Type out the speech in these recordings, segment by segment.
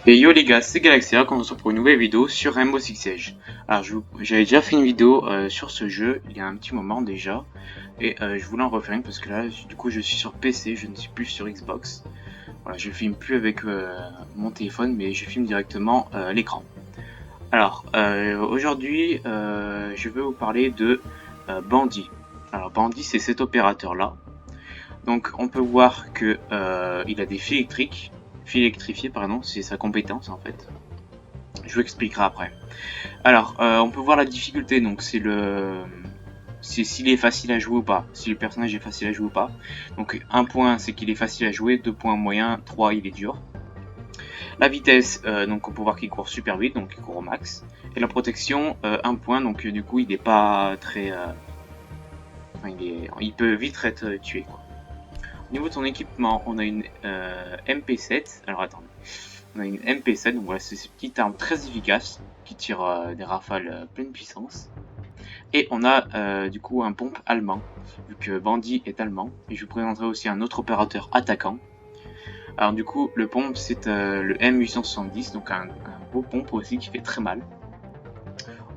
Et yo les gars, c'est Galaxia, on se retrouve pour une nouvelle vidéo sur Rainbow Six Siege. Alors j'avais déjà fait une vidéo sur ce jeu il y a un petit moment déjà, et je voulais en refaire une parce que là du coup je suis sur PC, je ne suis plus sur Xbox. Voilà, je filme plus avec mon téléphone mais je filme directement l'écran. Alors aujourd'hui je vais vous parler de Bandit. Alors Bandit, c'est cet opérateur là. Donc on peut voir que il a des fils électrifiés pardon, c'est sa compétence en fait. Je vous expliquerai après. Alors, on peut voir la difficulté, donc c'est s'il est facile à jouer ou pas, si le personnage est facile à jouer ou pas. Donc 1 point c'est qu'il est facile à jouer, 2 points moyen, 3 il est dur. La vitesse, donc on peut voir qu'il court super vite, donc il court au max. Et la protection, 1 point, donc du coup il est pas très... enfin, il peut vite être tué quoi. Au niveau de son équipement, on a une MP7, alors attendez. On a une MP7, donc voilà, c'est ces petites armes très efficaces qui tirent des rafales pleine puissance. Et on a du coup un pompe allemand, vu que Bandit est allemand. Et je vous présenterai aussi un autre opérateur attaquant. Alors du coup, le pompe c'est le M870, donc un beau pompe aussi qui fait très mal.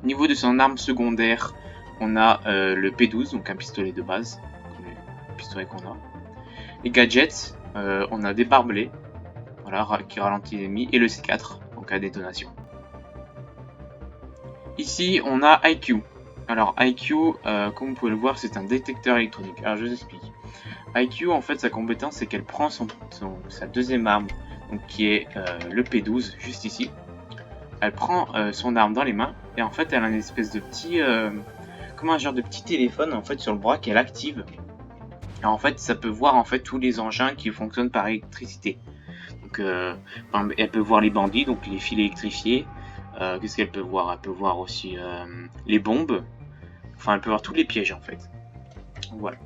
Au niveau de son arme secondaire, on a le P12, donc un pistolet de base, comme le pistolet qu'on a. Les gadgets, on a des barbelés, voilà, qui ralentit l'ennemi, et le C4, donc à détonation. Ici, on a IQ. Alors IQ, comme vous pouvez le voir, c'est un détecteur électronique. Alors je vous explique. IQ, en fait, sa compétence, c'est qu'elle prend sa deuxième arme, donc qui est le P12, juste ici. Elle prend son arme dans les mains, et en fait, elle a une espèce de petit... comme un genre de petit téléphone, en fait, sur le bras qu'elle active. Alors, en fait, ça peut voir, en fait, tous les engins qui fonctionnent par électricité. Donc, elle peut voir les bandits, donc les fils électrifiés. Qu'est-ce qu'elle peut voir? Elle peut voir aussi les bombes. Enfin, elle peut voir tous les pièges en fait. Voilà.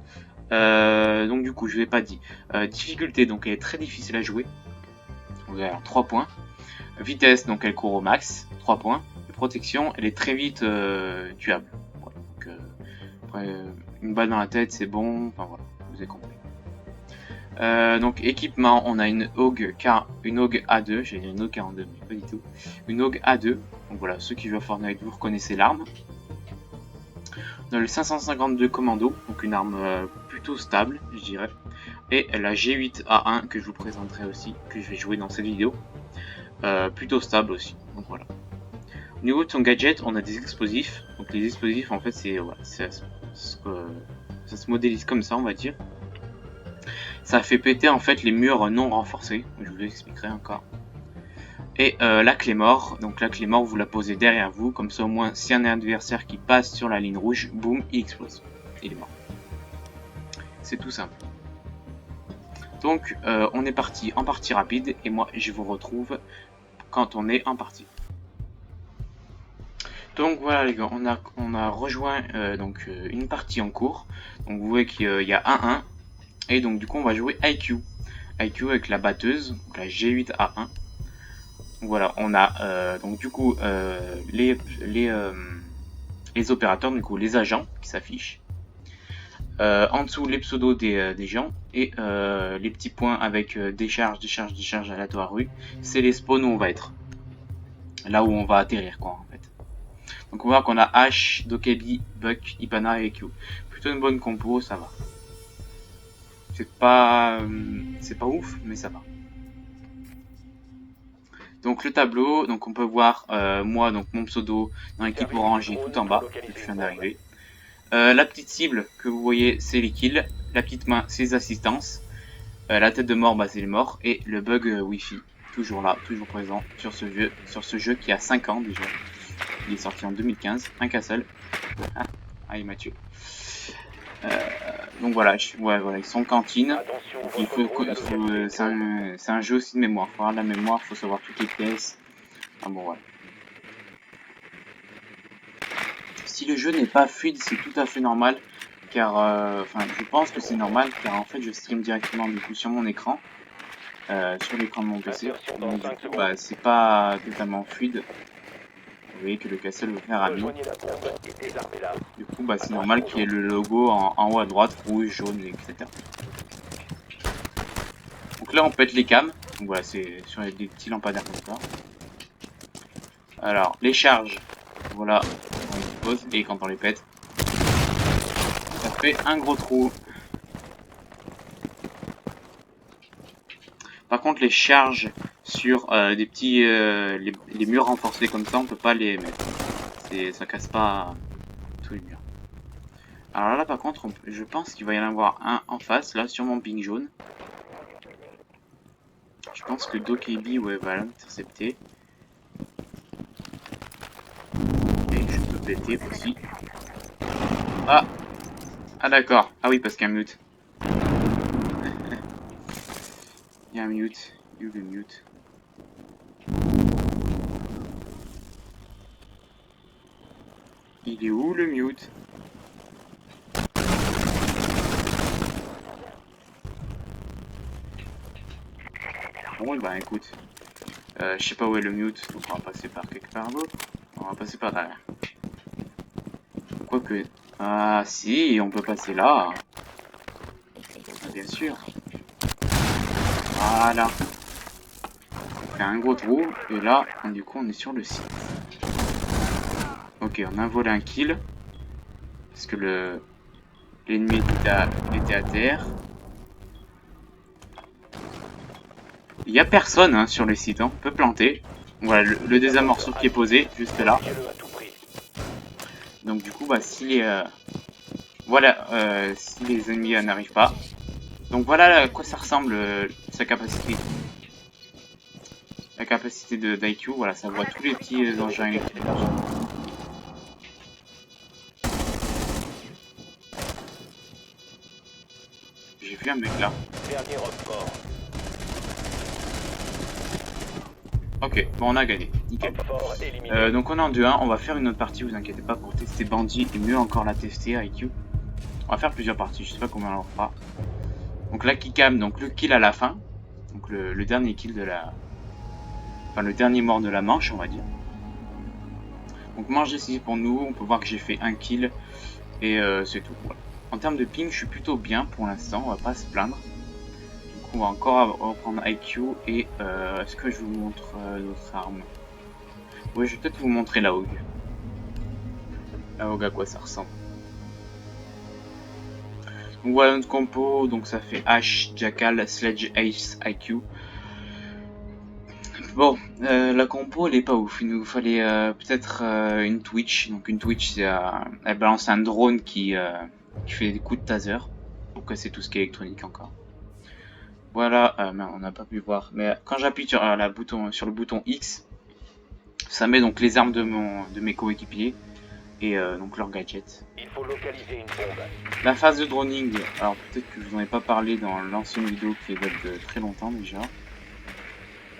Donc du coup, je ne l'ai pas dit. Difficulté, donc elle est très difficile à jouer. Alors 3 points. Vitesse, donc elle court au max, 3 points. Et protection, elle est très vite tuable. Voilà. Donc, après, une balle dans la tête, c'est bon. Enfin voilà, vous avez compris. Donc équipement, on a une AUG A2, j'ai dit une AUG 42, mais pas du tout. Une AUG A2, donc voilà, ceux qui jouent à Fortnite, vous reconnaissez l'arme. On a le 552 Commando, donc une arme plutôt stable, je dirais. Et la G8A1 que je vous présenterai aussi, que je vais jouer dans cette vidéo. Plutôt stable aussi, donc voilà. Au niveau de son gadget, on a des explosifs. Donc les explosifs, en fait, voilà, ça se modélise comme ça, on va dire. Ça fait péter en fait les murs non renforcés, je vous expliquerai encore. Et la clé mort, donc la clé mort vous la posez derrière vous, comme ça au moins si un adversaire qui passe sur la ligne rouge, boum, il explose. Il est mort. C'est tout simple. Donc on est parti en partie rapide et moi je vous retrouve quand on est en partie. Donc voilà les gars, on a rejoint une partie en cours. Donc vous voyez qu'il y a 1-1 et donc du coup on va jouer IQ. IQ avec la batteuse, donc la G8A1. Voilà, on a donc du coup les opérateurs, du coup les agents qui s'affichent. En dessous les pseudos des gens et les petits points avec décharge aléatoire rue, c'est les spawns où on va être. Là où on va atterrir quoi en fait. Donc on voit qu'on a H, Dokebi, Buck, Ipana et Q. Plutôt une bonne compo, ça va. C'est pas ouf, mais ça va. Donc le tableau, donc on peut voir moi, donc mon pseudo dans l'équipe orange est tout en bas, vu que je viens d'arriver. La petite cible que vous voyez, c'est les kills. La petite main, c'est les assistances. La tête de mort, bah, c'est les morts. Et le bug Wi-Fi, toujours là, toujours présent sur ce jeu qui a 5 ans déjà. Il est sorti en 2015, un castle. Ah, allez Mathieu. Donc voilà, voilà, ils sont en cantine. C'est un jeu aussi de mémoire. Il faut avoir de la mémoire, il faut savoir toutes les pièces. Ah bon, voilà. Si le jeu n'est pas fluide, c'est tout à fait normal. Car, je pense que c'est normal, car en fait, je stream directement du coup sur mon écran. Sur l'écran de mon PC. Donc, du coup, bah, c'est pas totalement fluide. Vous voyez que le castle veut faire ami. Du coup, bah, c'est normal qu'il y ait le logo en haut à droite, rouge, jaune, etc. Donc là, on pète les cams. Donc voilà, c'est sur des petits lampadaires comme ça. Alors, les charges, voilà, on les pose et quand on les pète, ça fait un gros trou. Par contre, les charges sur des petits les murs renforcés comme ça, on peut pas les mettre. Ça casse pas tous les murs. Alors là, par contre, je pense qu'il va y en avoir un en face, là, sur mon ping jaune. Je pense que Dokebi, ouais, va l'intercepter. Et je peux péter aussi. Ah! Ah d'accord. Ah oui, parce qu'il y a un mute. Il y a un mute. You le mute. Il est où le mute? Bon, bah écoute. Je sais pas où est le mute, donc on va passer par quelque part d'autre. On va passer par derrière. Quoique... Ah si, on peut passer là. Ah, bien sûr. Voilà. On fait un gros trou, et là, du coup, on est sur le site. Ok, on a volé un kill. Parce que l'ennemi était à terre. Il n'y a personne hein, sur le site, hein. On peut planter. Voilà, le désamorceur qui est posé, juste là. Donc du coup, bah si... voilà, si les ennemis n'arrivent pas. Donc voilà à quoi ça ressemble, sa capacité. La capacité d'IQ, voilà, ça voit tous les petits engins électriques. J'ai vu un mec là. Ok, bon on a gagné, nickel. Donc on est en 2-1, on va faire une autre partie, vous inquiétez pas, pour tester Bandit et mieux encore la tester IQ. On va faire plusieurs parties, je sais pas combien on en fera. Donc la kickcam, donc le kill à la fin. Donc le dernier kill de la... Enfin le dernier mort de la manche on va dire. Donc manche décisive pour nous, on peut voir que j'ai fait un kill et c'est tout. Voilà. En termes de ping je suis plutôt bien pour l'instant, on va pas se plaindre. On va encore reprendre IQ et est-ce que je vous montre d'autres armes? Oui, je vais peut-être vous montrer la Hog. La Hog à quoi ça ressemble. Donc voilà notre compo, donc ça fait H, Jackal, Sledge, Ace, IQ. Bon, la compo elle est pas ouf, il nous fallait peut-être une Twitch. Donc une Twitch c'est elle balance un drone qui fait des coups de taser. Donc c'est tout ce qui est électronique encore. Voilà, mais on n'a pas pu voir. Mais quand j'appuie sur, sur le bouton X, ça met donc les armes de mes coéquipiers et donc leurs gadgets. Il faut localiser une bombe. La phase de droning, alors peut-être que je vous en ai pas parlé dans l'ancienne vidéo qui date de très longtemps déjà.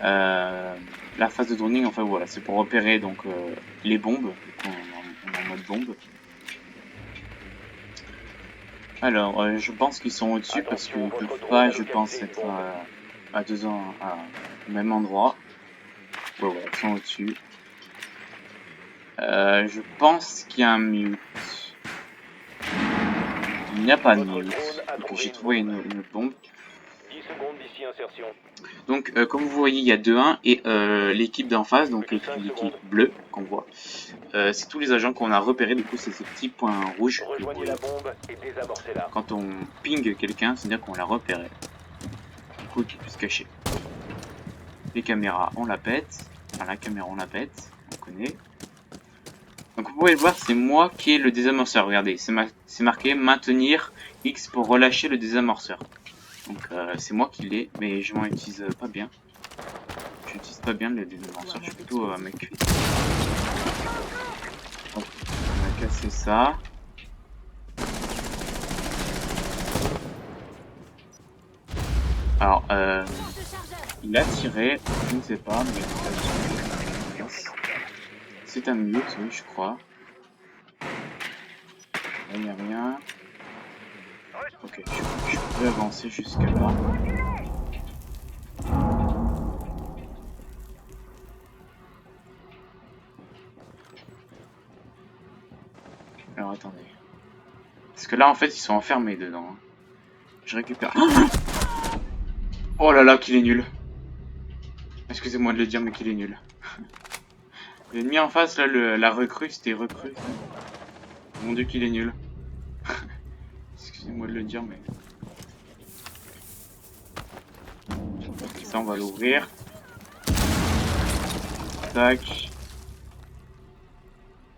La phase de droning, enfin voilà, c'est pour repérer donc les bombes, on est en mode bombe. Alors, je pense qu'ils sont au-dessus parce qu'ils ne peuvent pas, je pense, être à au même endroit. Ouais, voilà, ils sont au-dessus. Je pense qu'il y a un mute. Il n'y a pas de mute. Ok, j'ai trouvé une bombe. 10 secondes d'ici insertion. Donc, comme vous voyez, il y a 2-1 et l'équipe d'en face, donc l'équipe bleue qu'on voit, c'est tous les agents qu'on a repérés. Du coup, c'est ces petits points rouges. Rejoignez la bombe et désamorcez-la. Quand on ping quelqu'un, c'est-à-dire qu'on l'a repéré. Du coup, il peut se cacher. Les caméras, on la pète. Enfin, la caméra, on la pète. On connaît. Donc, vous pouvez le voir, c'est moi qui ai le désamorceur. Regardez, c'est marqué maintenir X pour relâcher le désamorceur. Donc, c'est moi qui l'ai, mais je m'en utilise pas bien. J'utilise pas bien le désamorceur, je suis plutôt un mec cuit. On a cassé ça. Alors, il a tiré, je ne sais pas, mais c'est un mute, oui, je crois. Là, il n'y a rien. Ok, je peux avancer jusque là. Alors, attendez. Parce que là, en fait, ils sont enfermés dedans. Je récupère. Oh là là, qu'il est nul. Excusez-moi de le dire, mais qu'il est nul. L'ennemi en face, là, la recrue, c'était recrue. Mon dieu qu'il est nul. Excusez-moi de le dire, mais... Ça, on va l'ouvrir. Tac.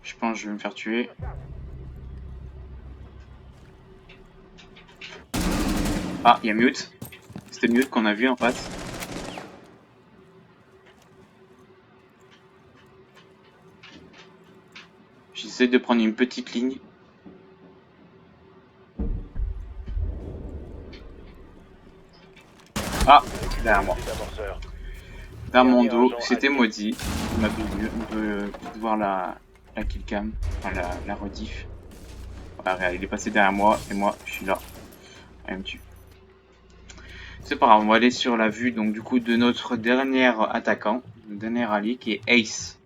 Je pense que je vais me faire tuer. Ah, il y a Mute. C'était Mute qu'on a vu en face. J'essaie de prendre une petite ligne. Ah, derrière moi. Dans mon dos, c'était maudit. On a vu, on peut voir la killcam, enfin la rediff. Voilà, regarde, il est passé derrière moi et moi je suis là. Il me tue. C'est pas grave, on va aller sur la vue donc du coup de notre dernier attaquant, le dernier rallye qui est Ace.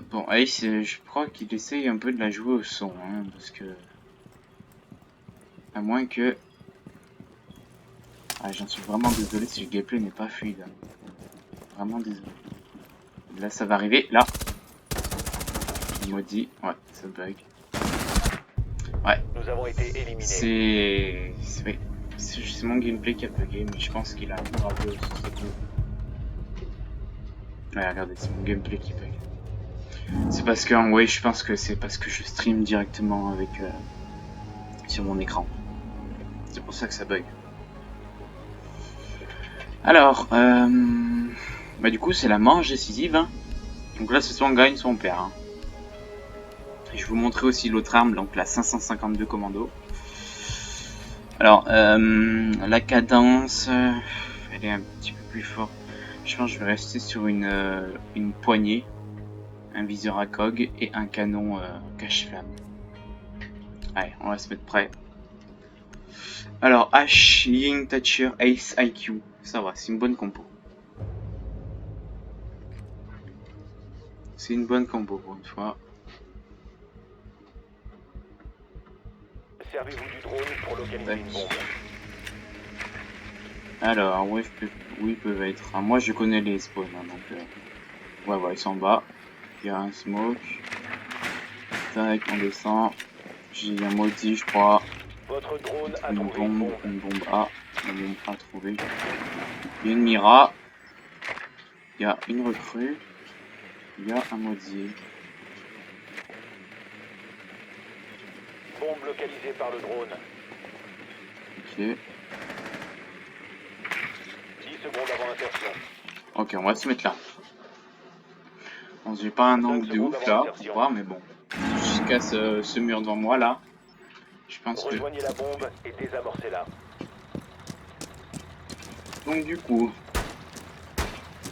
Bon, Ace, je crois qu'il essaye un peu de la jouer au son, hein, parce que... À moins que... Ah, j'en suis vraiment désolé si le gameplay n'est pas fluide. Vraiment désolé. Là, ça va arriver, là. Maudit, ouais, ça bug. Ouais. Nous avons été éliminés. C'est mon gameplay qui a bugué, mais je pense qu'il a un peu raté aussi. Ouais, regardez, c'est mon gameplay qui bug. C'est parce que, ouais, je pense que c'est parce que je stream directement avec sur mon écran. C'est pour ça que ça bug. Alors, bah du coup, c'est la manche décisive. Hein. Donc là, c'est soit on gagne, soit on perd. Hein. Et je vais vous montrer aussi l'autre arme, donc la 552 commando. Alors, la cadence, elle est un petit peu plus forte. Je pense que je vais rester sur une poignée, un viseur à cog et un canon cache-flamme. Allez, on va se mettre prêt. Alors, H, Ying, Thatcher, Ace, IQ. Ça va, c'est une bonne compo. C'est une bonne compo pour une fois. Servez-vous du drone pour localiser une bombe. Alors, où ils peuvent être. Ah, moi, je connais les spawns, hein, donc... Ouais, ils sont en bas. Il y a un smoke. Tac, on descend. J'ai un maudit, je crois. Votre drone a Une trouvé bombe A. Une bombe A trouvée. Il y a une Mira. Il y a une recrue. Il y a un maudit. Bombe localisée par le drone. Ok. 10 secondes avant insertion. Ok, on va se mettre là. Bon, j'ai pas un angle de ouf là pour voir, mais bon. Jusqu'à ce mur devant moi là. Je pense que... Rejoignez la bombe et désamorcez-la. Donc du coup,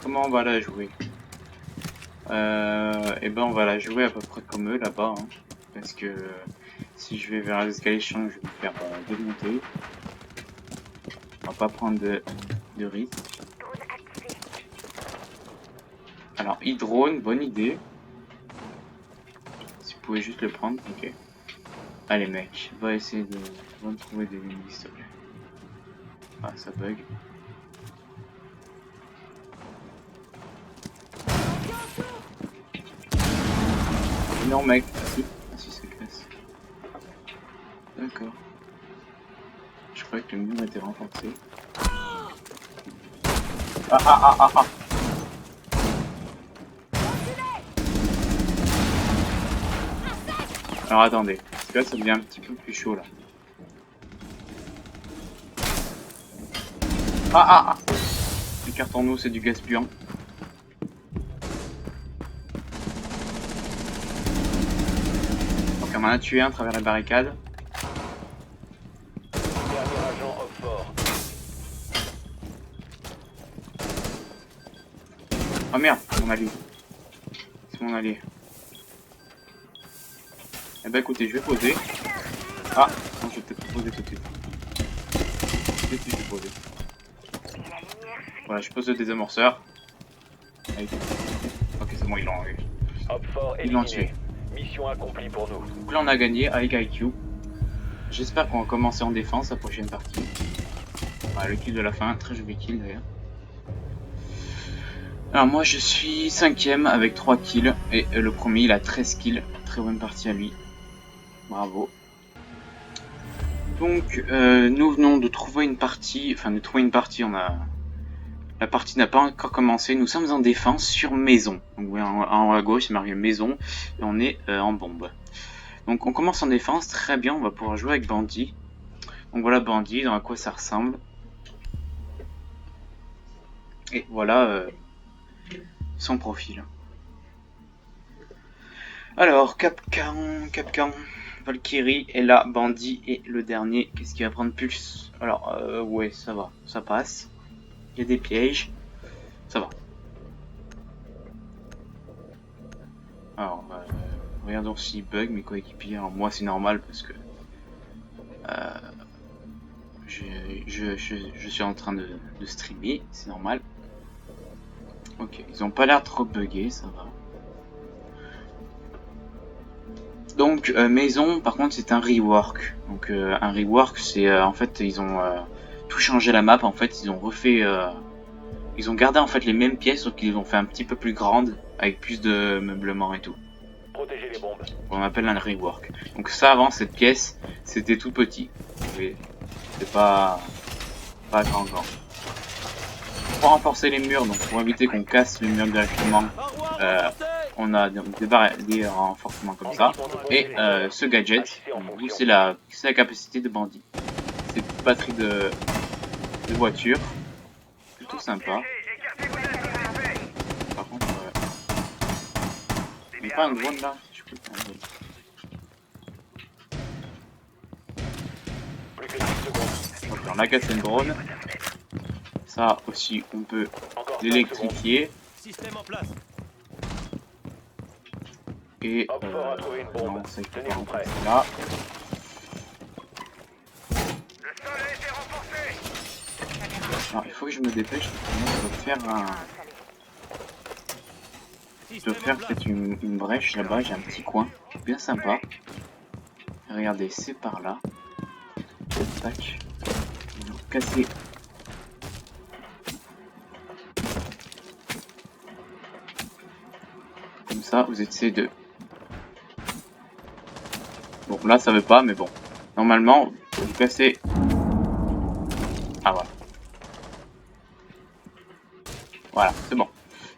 comment on va la jouer? Et ben on va la jouer à peu près comme eux là-bas, hein, parce que si je vais vers les escaliers, je vais me faire démonter. On va pas prendre de risque. Alors drone, bonne idée. Si vous pouvez juste le prendre, ok. Allez mec, va essayer de me trouver des ennemis s'il te plaît. Ah ça bug. Non mec, ah si ça casse. D'accord. Je croyais que le mur était renforcé. Ah. Alors attendez, parce que là ça devient un petit peu plus chaud là. Ah. Écartons-nous, c'est du gaz puant. Donc on en a tué un à travers la barricade. Dernier agent hop fort. Oh merde, mon allié. C'est mon allié. Eh ben écoutez, je vais poser. Ah, non, je vais peut-être poser tout de suite. Je vais poser. Voilà, je pose le désamorceur. Allez. Ok, c'est bon, ils l'ont eu. Hop fort éliminé. Mission accomplie pour nous. Donc là, on a gagné avec IQ. J'espère qu'on va commencer en défense la prochaine partie. Voilà, le kill de la fin, très joli kill d'ailleurs. Alors moi je suis 5ème avec 3 kills et le premier il a 13 kills, très bonne partie à lui, bravo. Donc nous venons de trouver une partie, la partie n'a pas encore commencé, nous sommes en défense sur maison. Donc vous voyez en haut à gauche c'est marqué maison et on est en bombe. Donc on commence en défense, très bien, on va pouvoir jouer avec Bandit. Donc voilà Bandit, dans à quoi ça ressemble. Et voilà son profil. Alors, Capcan, Valkyrie est là, Bandit est le dernier. Qu'est-ce qui va prendre Pulse? Alors, ouais, ça va, ça passe. Il y a des pièges, ça va. Alors, regardons s'il bug mes coéquipiers. Alors, moi, c'est normal parce que je suis en train de streamer, c'est normal. Ok, ils ont pas l'air trop buggés, ça va. Donc maison par contre c'est un rework. Donc un rework c'est en fait ils ont tout changé la map, en fait ils ont refait ils ont gardé en fait les mêmes pièces sauf qu'ils ont fait un petit peu plus grande avec plus de meublement et tout. Protégez les bombes. On appelle un rework. Donc ça avant cette pièce c'était tout petit. C'est pas grand. Pour renforcer les murs, donc pour éviter qu'on casse les murs directement, on a des renforcements comme ça. Et ce gadget, c'est la capacité de Bandit. C'est une batterie de voiture, plutôt sympa. Par contre, il n'y a pas un drone là. Je peux pas un drone. Donc on a cassé le drone. Ça aussi, on peut l'électrifier. Et non, ça il faut pas rentrer là. Alors il faut que je me dépêche. Je dois faire peut-être une brèche là-bas. J'ai un petit coin bien sympa. Regardez, c'est par là. Tac. On va casser. Comme ça, vous essayez de... Bon, là, ça veut pas, mais bon. Normalement, vous cassez... Ah, voilà. Voilà, c'est bon.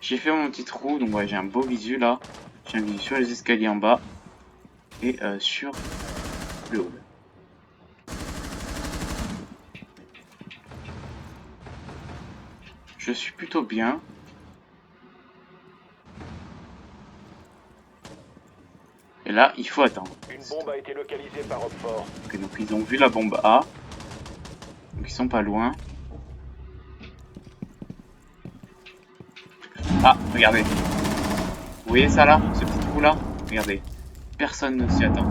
J'ai fait mon petit trou, donc ouais, j'ai un beau visu, là. J'ai un visu sur les escaliers en bas. Et sur le haut. Je suis plutôt bien. Et là, il faut attendre. Une bombe a été localisée par Rockford. Ok, donc ils ont vu la bombe A. Donc ils sont pas loin. Ah, regardez. Vous voyez ça là? Ce petit trou là? Regardez. Personne ne s'y attend.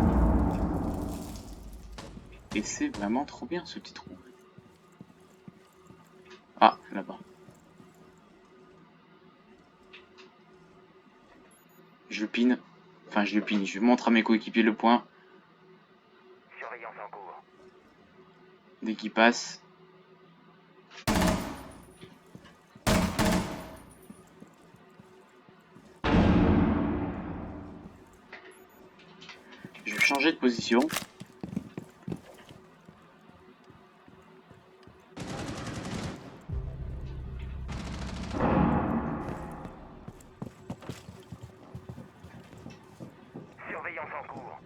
Et c'est vraiment trop bien ce petit trou. Ah, là-bas. Je le pine. Enfin, je le pine. Je montre à mes coéquipiers le point. Surveillance en cours. Dès qu'il passe. Je vais changer de position. Surveillance en cours.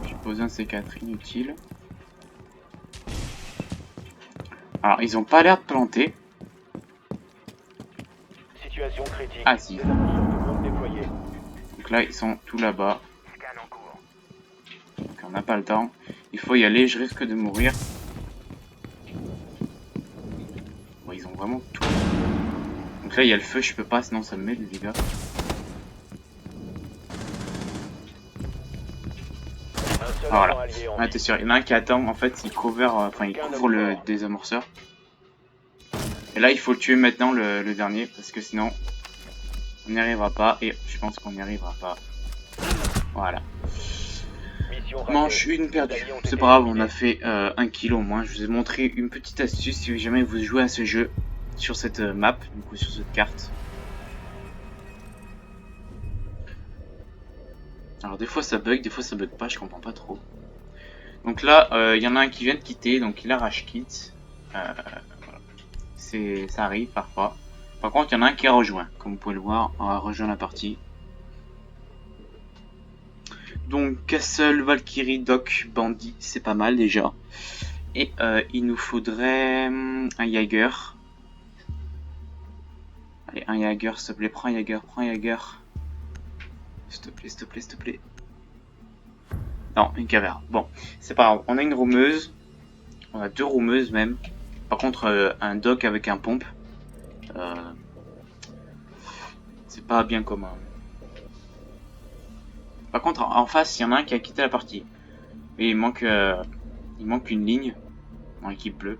J'ai posé un C4 inutile. Alors, ils ont pas l'air de planter. Situation critique. Ah si. Bombe déployée. Donc là, ils sont tout là-bas. Scan en cours. Donc on n'a pas le temps. Il faut y aller, je risque de mourir. Bon, ils ont vraiment tout. Donc là, il y a le feu, je peux pas, sinon ça me met des dégâts. Ah, voilà. Ah, t'es sûr, il y en a un qui attend, en fait, il cover, il couvre le désamorceur. Et là, il faut le tuer maintenant, le dernier, parce que sinon, on n'y arrivera pas, et je pense qu'on n'y arrivera pas. Voilà. Mission ratée. Manche une perdue. Les alliés ont C'est été pas grave, on éliminés. a fait 1 kill au moins. Je vous ai montré une petite astuce si jamais vous jouez à ce jeu sur cette map, du coup sur cette carte. Alors des fois ça bug pas, je comprends pas trop. Donc là, il y en a un qui vient de quitter, donc il a rage quitte. Voilà. Ça arrive parfois. Par contre, il y en a un qui a rejoint. Comme vous pouvez le voir, on a rejoint la partie. Donc Castle, Valkyrie, Doc, Bandit, c'est pas mal déjà. Et il nous faudrait un Jaeger. Allez, un Jaeger, s'il te plaît, prends un Jaeger, prends un Jaeger. S'il te plaît, s'il te plaît, s'il te plaît. Non, une caverne. Bon, c'est pas grave. On a une roumeuse. On a 2 roumeuses même. Par contre, un Doc avec un pompe. C'est pas bien commun. Par contre, en face, il y en a un qui a quitté la partie. Et il manque une ligne en équipe bleue.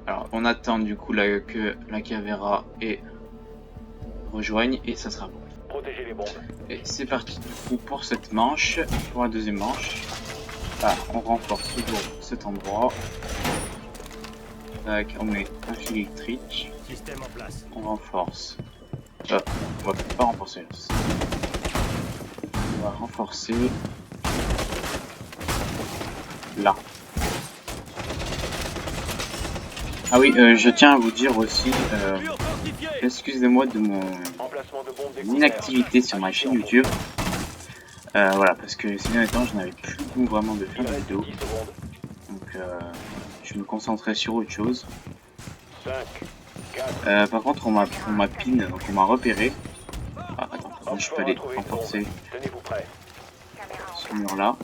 Alors, on attend du coup que la Cavera rejoigne et ça sera bon. Protégez les bombes. Et c'est parti du coup pour cette manche, pour la deuxième manche. Ah, on renforce toujours cet endroit. Tac, on met un fil électrique. Système en place. On renforce. On va pas renforcer. On va renforcer là. Ah oui, je tiens à vous dire aussi, excusez-moi de mon Emplacement de bombes inactivité sur ma chaîne YouTube. Voilà, parce que ces derniers temps, je n'avais plus le goût vraiment de faire des vidéos. Donc, je me concentrais sur autre chose. 5, 4, Par contre, on m'a pin, donc on m'a repéré. Ah, attends, je peux aller renforcer tenez-vous prêts. ce mur-là.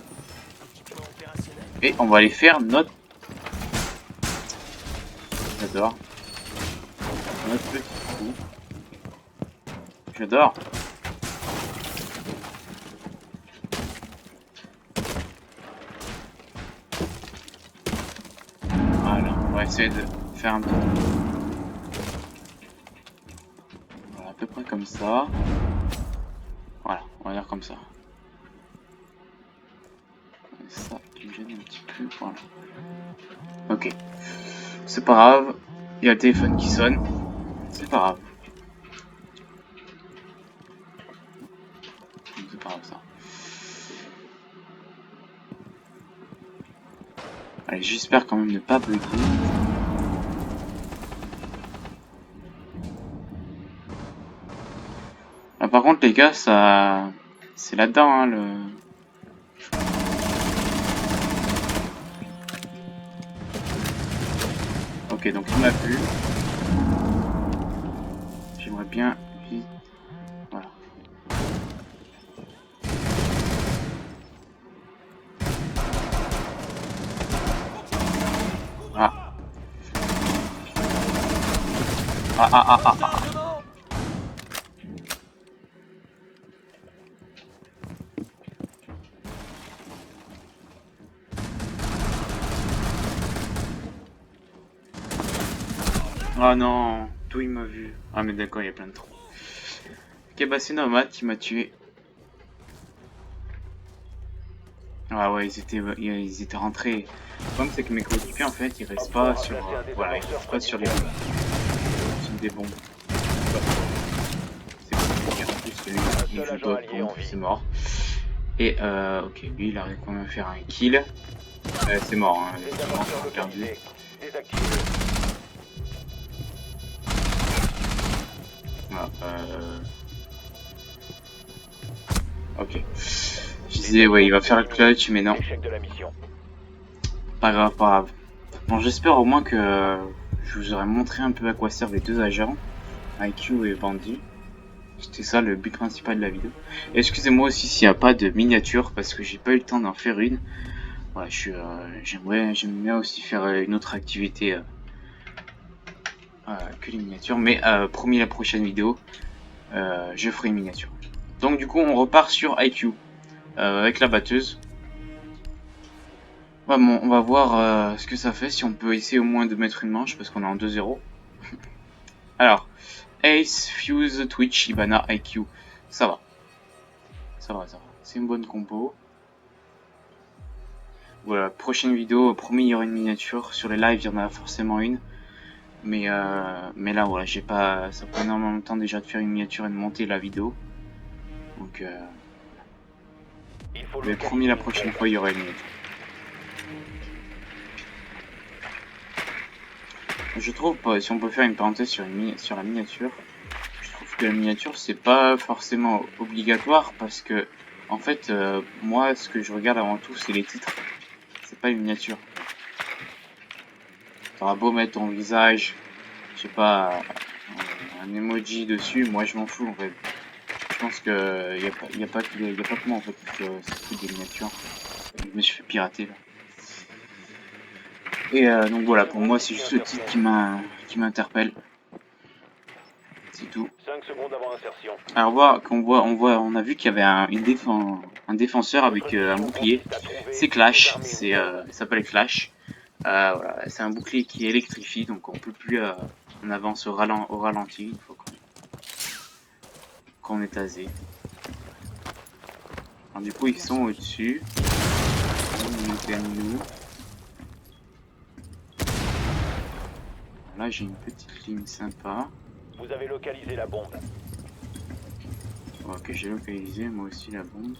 Et on va aller faire notre... J'adore. Notre petit coup. J'adore. Voilà, on va essayer de faire un petit... Voilà, à peu près comme ça. Voilà, on va dire comme ça. Ça qui me gêne un petit peu, voilà. Ok. C'est pas grave. Il y a le téléphone qui sonne. C'est pas grave. C'est pas grave ça. Allez, j'espère quand même ne pas bugger. Ah, par contre les gars, ça... C'est là-dedans, hein, le... Ok, donc il m'a vu. J'aimerais bien vite... Voilà. Ah. Ah. Ah non, tout il m'a vu. Ah mais d'accord, il y a plein de trous. Ok, bah c'est Nomad qui m'a tué. Ah ouais, ils étaient rentrés. Le problème c'est que mes coéquipiers en fait, ils restent pas sur... voilà, ils restent pas sur les bombes. Sur des bombes. C'est compliqué. En plus, lui, il joue pas de bombe, c'est mort. Et ok, lui il arrive quand même à faire un kill. C'est mort, hein, c'est mort, on a perdu. Voilà, ok. Je disais, ouais, il va faire le clutch, mais non. Pas grave, pas grave. Bon, j'espère au moins que je vous aurai montré un peu à quoi servent les deux agents, IQ et Bandit. C'était ça le but principal de la vidéo. Excusez-moi aussi s'il n'y a pas de miniature, parce que j'ai pas eu le temps d'en faire une. Ouais, j'aimerais bien aussi faire une autre activité que les miniatures, mais promis la prochaine vidéo, je ferai une miniature. Donc du coup, on repart sur IQ avec la batteuse. Ouais, bon, on va voir ce que ça fait, si on peut essayer au moins de mettre une manche, parce qu'on est en 2-0. Alors, Ace, Fuse, Twitch, Ibana, IQ. Ça va. Ça va. C'est une bonne compo. Voilà, prochaine vidéo, promis il y aura une miniature. Sur les lives il y en a forcément une. Mais là voilà, j'ai pas. Ça prend énormément de temps déjà de faire une miniature et de monter la vidéo. Donc mais promis la prochaine fois il y aura une miniature. Je trouve, si on peut faire une parenthèse sur la miniature, je trouve que la miniature c'est pas forcément obligatoire parce que en fait moi ce que je regarde avant tout c'est les titres, c'est pas une miniature. T'auras beau mettre ton visage, je sais pas, un emoji dessus, moi je m'en fous en fait. Je pense que y a pas que moi en fait que ça fout des miniatures. Je me suis fait pirater là. Et donc voilà, pour moi c'est juste le titre qui m'interpelle. C'est tout. 5 secondes avant insertion. Alors on a vu qu'il y avait un défenseur avec un bouclier. C'est Clash, ça s'appelle Clash. Voilà, c'est un bouclier qui électrifie, donc on peut plus on avance au ralenti une fois qu'on est tasé. Alors du coup ils sont au-dessus. Nous. Là j'ai une petite ligne sympa. Vous avez localisé la bombe. Ok, j'ai localisé moi aussi la bombe.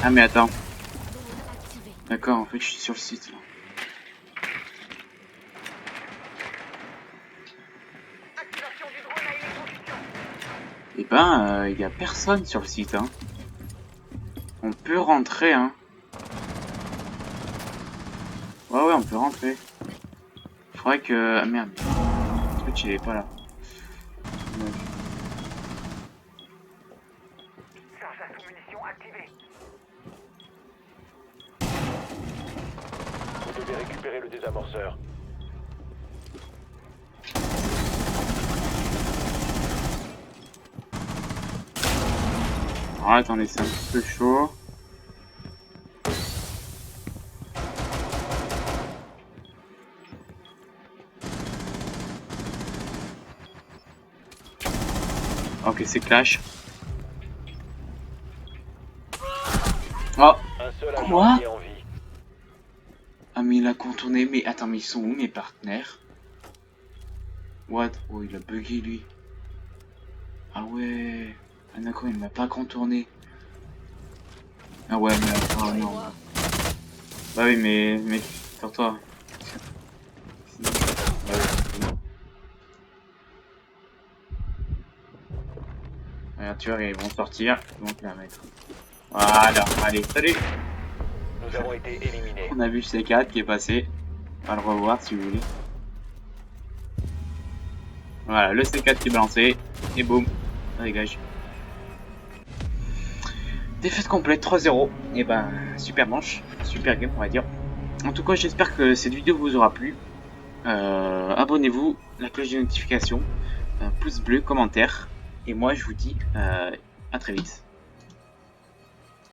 Ah mais attends. D'accord, en fait je suis sur le site là. Et ben, il y a personne sur le site hein. On peut rentrer hein. Ouais, on peut rentrer. Il faudrait que... Ah merde. Twitch il est pas là. Vous devez récupérer le désamorceur. Alors attendez, c'est un petit peu chaud. Ok, c'est Clash. Oh, quoi? Ah mais il a contourné, mais attends, mais ils sont où mes partenaires? What? Oh, il a bugué lui. Ah ouais. Ah d'accord, il m'a pas contourné. Ah ouais, mais oh non. Bah oui, mais toi. Regarde, tu vois, ils vont sortir, ils vont te la mettre. Voilà, allez, salut! Nous avons été éliminés. On a vu C4 qui est passé. On va le revoir si vous voulez. Voilà, le C4 qui est balancé. Et boum, ça dégage. Défaite complète, 3-0. Et ben, super manche, super game, on va dire. En tout cas, j'espère que cette vidéo vous aura plu. Abonnez-vous, la cloche de notification, pouce bleu, commentaire. Et moi, je vous dis à très vite.